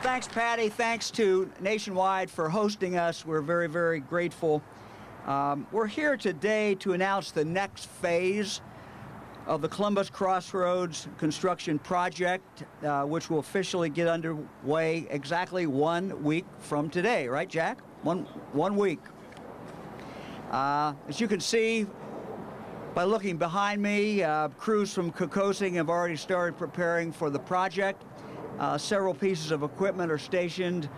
Thanks, Patty. Thanks to Nationwide for hosting us. We're very, very grateful. We're here today to announce the next phase of the Columbus Crossroads construction project, which will officially get underway exactly 1 week from today, right, Jack? One week. As you can see by looking behind me, crews from Kokosing have already started preparing for the project. Several pieces of equipment are stationed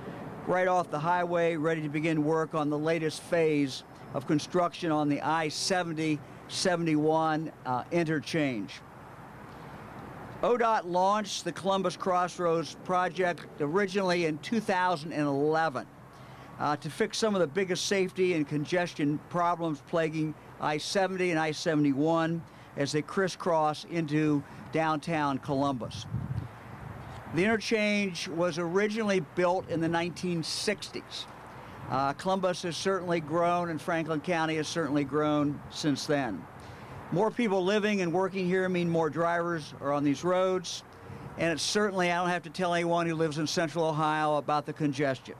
right off the highway, ready to begin work on the latest phase of construction on the I-70-71 interchange. ODOT launched the Columbus Crossroads project originally in 2011 to fix some of the biggest safety and congestion problems plaguing I-70 and I-71 as they crisscross into downtown Columbus. The interchange was originally built in the 1960s. Columbus has certainly grown, and Franklin County has certainly grown since then. More people living and working here mean more drivers are on these roads, and it's certainly, I don't have to tell anyone who lives in Central Ohio about the congestion.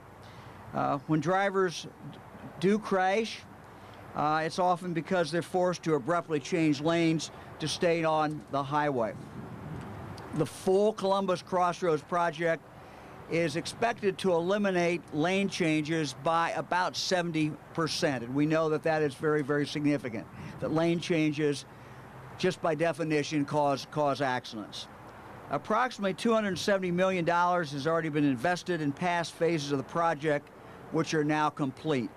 When drivers do crash, it's often because they're forced to abruptly change lanes to stay on the highway. The full Columbus Crossroads project is expected to eliminate lane changes by about 70%. And we know that that is very, very significant, that lane changes, just by definition, cause accidents. Approximately $270 million has already been invested in past phases of the project, which are now complete.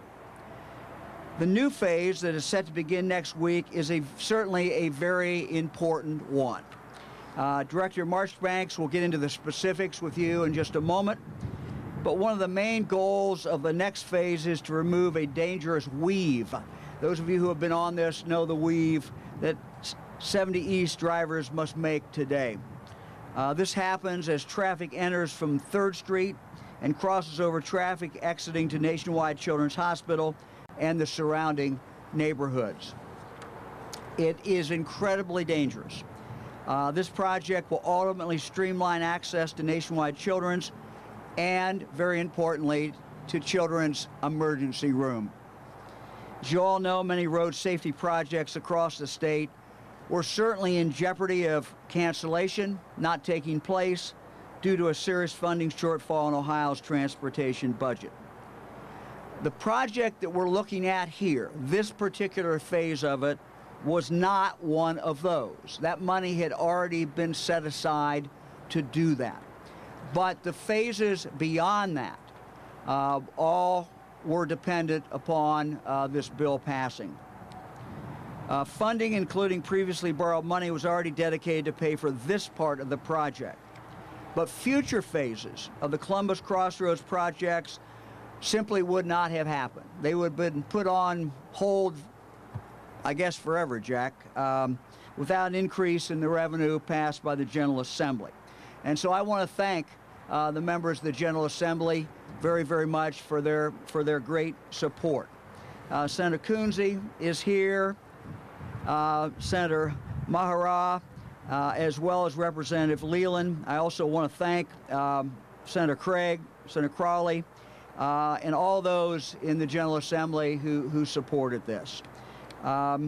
The new phase that is set to begin next week is certainly a very important one. Director Marchbanks will get into the specifics with you in just a moment, but one of the main goals of the next phase is to remove a dangerous weave. Those of you who have been on this know the weave that 70 East drivers must make today. This happens as traffic enters from 3rd Street and crosses over traffic exiting to Nationwide Children's Hospital and the surrounding neighborhoods. It is incredibly dangerous. This project will ultimately streamline access to Nationwide Children's and, very importantly, to Children's Emergency Room. As you all know, many road safety projects across the state were certainly in jeopardy of cancellation, not taking place, due to a serious funding shortfall in Ohio's transportation budget. The project that we're looking at here, this particular phase of it, was not one of those. That money had already been set aside to do that. But the phases beyond that all were dependent upon this bill passing. Funding, including previously borrowed money, was already dedicated to pay for this part of the project. But future phases of the Columbus Crossroads projects simply would not have happened. They would have been put on hold, I guess, forever, Jack, without an increase in the revenue passed by the General Assembly. And so I want to thank the members of the General Assembly very, very much for their great support. Senator Coonsey is here, Senator Mahara, as well as Representative Leland. I also want to thank Senator Craig, Senator Crawley, and all those in the General Assembly who supported this. I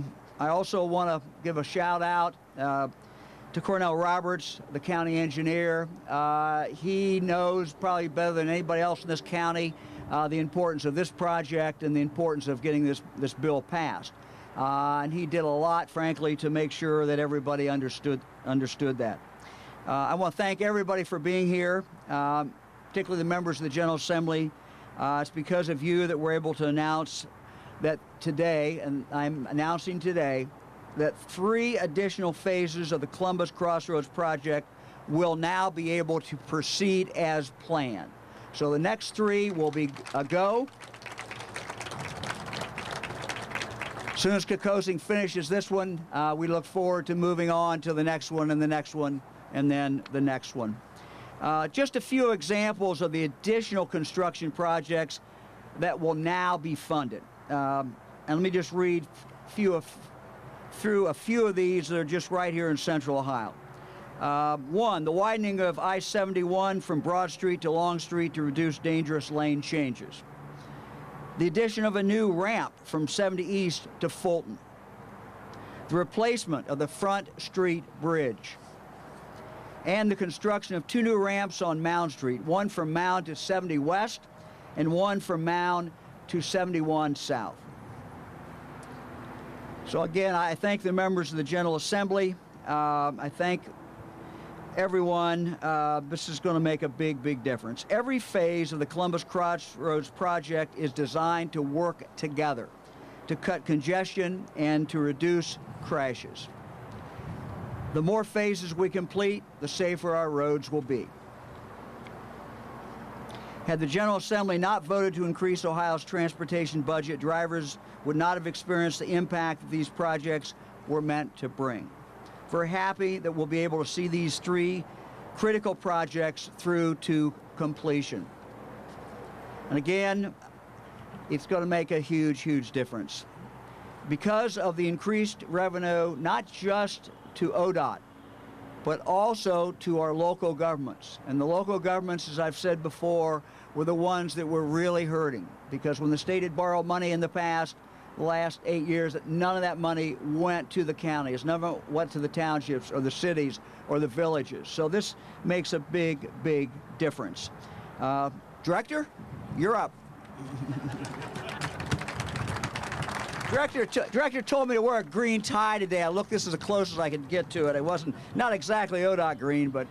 also want to give a shout out to Cornell Roberts, the county engineer. He knows probably better than anybody else in this county the importance of this project and the importance of getting this bill passed. And he did a lot, frankly, to make sure that everybody understood that. I want to thank everybody for being here, particularly the members of the General Assembly. It's because of you that we're able to announce that today, and I'm announcing today, that 3 additional phases of the Columbus Crossroads project will now be able to proceed as planned. So the next 3 will be a go. As soon as Kokosing finishes this one, we look forward to moving on to the next one and the next one and then the next one. Just a few examples of the additional construction projects that will now be funded. And let me just read through a few of these that are just right here in Central Ohio. One, the widening of I-71 from Broad Street to Long Street to reduce dangerous lane changes. The addition of a new ramp from 70 East to Fulton. The replacement of the Front Street Bridge. And the construction of 2 new ramps on Mound Street, one from Mound to 70 West and one from Mound to 71 South. So again, I thank the members of the General Assembly. I thank everyone. This is going to make a big, big difference. Every phase of the Columbus Crossroads project is designed to work together to cut congestion and to reduce crashes. The more phases we complete, the safer our roads will be. Had the General Assembly not voted to increase Ohio's transportation budget, drivers would not have experienced the impact that these projects were meant to bring. Very happy that we'll be able to see these 3 critical projects through to completion. And again, it's going to make a huge, huge difference. Because of the increased revenue, not just to ODOT, but also to our local governments. And the local governments, as I've said before, were the ones that were really hurting. Because when the state had borrowed money in the past, the last 8 years, none of that money went to the counties, none of it went to the townships or the cities or the villages. So this makes a big, big difference. Director, you're up. Director told me to wear a green tie today. I looked this as close as I could get to it. It wasn't, not exactly ODOT green, but